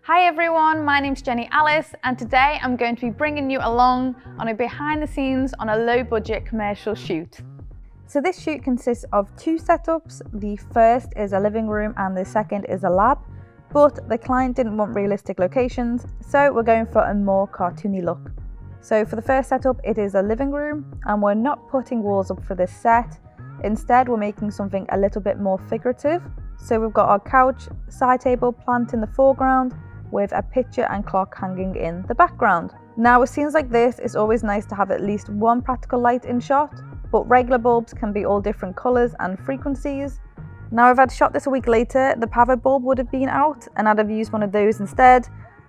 Hi everyone, my name's Jenny Alice and today I'm going to be bringing you along on a behind the scenes on a low budget commercial shoot. So this shoot consists of two setups. The first is a living room and the second is a lab, but the client didn't want realistic locations, so we're going for a more cartoony look. So for the first setup, it is a living room and we're not putting walls up for this set. Instead, we're making something a little bit more figurative. So we've got our couch, side table, plant in the foreground with a picture and clock hanging in the background. Now with scenes like this, it's always nice to have at least one practical light in shot, but regular bulbs can be all different colours and frequencies. Now if I'd shot this a week later, the pavo bulb would have been out and I'd have used one of those instead.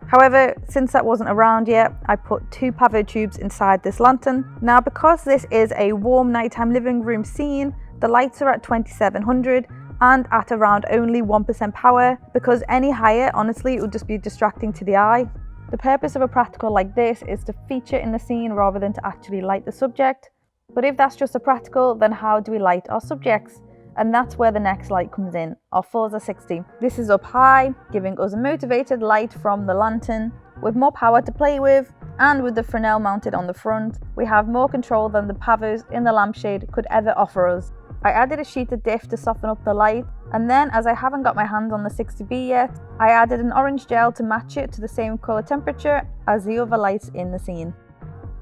However, since that wasn't around yet, I put two pavo tubes inside this lantern. Now because this is a warm nighttime living room scene, the lights are at 2700 and at around only 1% power, because any higher, honestly, it would just be distracting to the eye. The purpose of a practical like this is to feature in the scene rather than to actually light the subject. But if that's just a practical, then how do we light our subjects? And that's where the next light comes in, our Forza 60. This is up high, giving us a motivated light from the lantern, with more power to play with, and with the Fresnel mounted on the front, we have more control than the pavos in the lampshade could ever offer us. I added a sheet of diff to soften up the light, and then as I haven't got my hands on the 60B yet, I added an orange gel to match it to the same colour temperature as the other lights in the scene.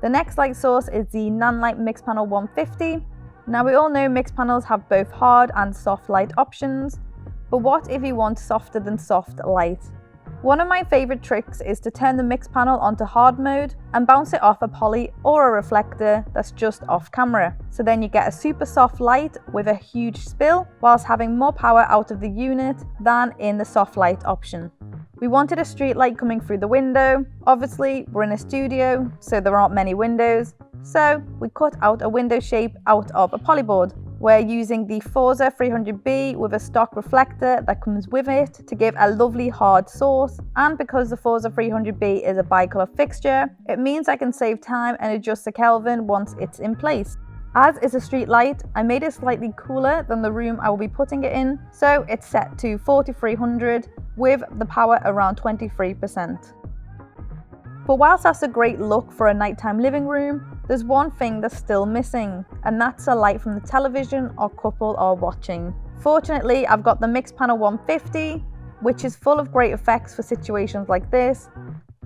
The next light source is the Nanlite MixPanel 150. Now we all know MixPanels have both hard and soft light options, but what if you want softer than soft light? One of my favourite tricks is to turn the MixPanel onto hard mode and bounce it off a poly or a reflector that's just off camera. So then you get a super soft light with a huge spill whilst having more power out of the unit than in the soft light option. We wanted a street light coming through the window. Obviously, we're in a studio, so there aren't many windows. So we cut out a window shape out of a polyboard. We're using the Forza 300B with a stock reflector that comes with it to give a lovely hard source, and because the Forza 300B is a bicolor fixture, it means I can save time and adjust the Kelvin once it's in place. As is a street light, I made it slightly cooler than the room I will be putting it in, so it's set to 4300 with the power around 23%. But whilst that's a great look for a nighttime living room, there's one thing that's still missing, and that's a light from the television our couple are watching. Fortunately, I've got the MixPanel 150, which is full of great effects for situations like this.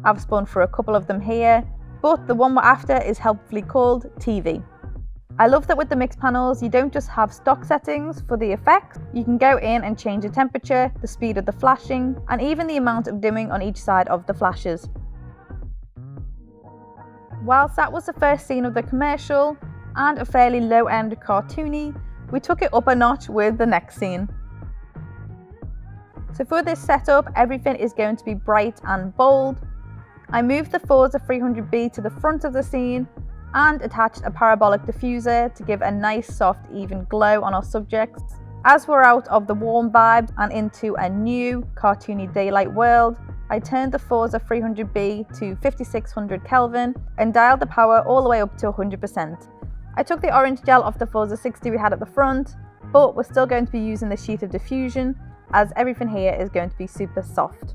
I've spun for a couple of them here, but the one we're after is helpfully called TV. I love that with the MixPanels, you don't just have stock settings for the effects, you can go in and change the temperature, the speed of the flashing, and even the amount of dimming on each side of the flashes. Whilst that was the first scene of the commercial and a fairly low-end cartoony, we took it up a notch with the next scene. So for this setup, everything is going to be bright and bold. I moved the Forza 300B to the front of the scene and attached a parabolic diffuser to give a nice soft even glow on our subjects. As we're out of the warm vibe and into a new cartoony daylight world, I turned the Forza 300B to 5600 Kelvin and dialed the power all the way up to 100%. I took the orange gel off the Forza 60 we had at the front, but we're still going to be using the sheet of diffusion as everything here is going to be super soft.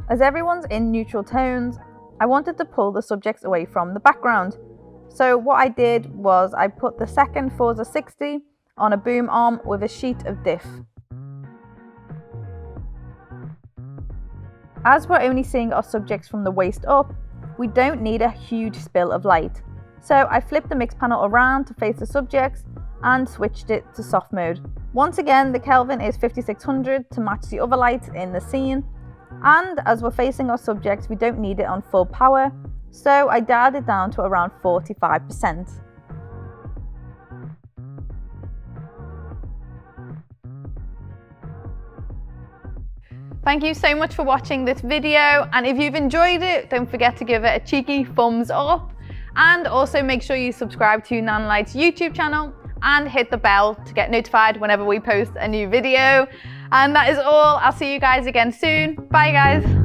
As everyone's in neutral tones, I wanted to pull the subjects away from the background. So what I did was I put the second Forza 60 on a boom arm with a sheet of diff. As we're only seeing our subjects from the waist up, we don't need a huge spill of light. So I flipped the MixPanel around to face the subjects and switched it to soft mode. Once again, the Kelvin is 5600 to match the other lights in the scene. And as we're facing our subjects, we don't need it on full power. So I dialed it down to around 45%. Thank you so much for watching this video, and if you've enjoyed it, don't forget to give it a cheeky thumbs up, and also make sure you subscribe to Nanlite's YouTube channel and hit the bell to get notified whenever we post a new video. And that is all. I'll see you guys again soon. Bye guys.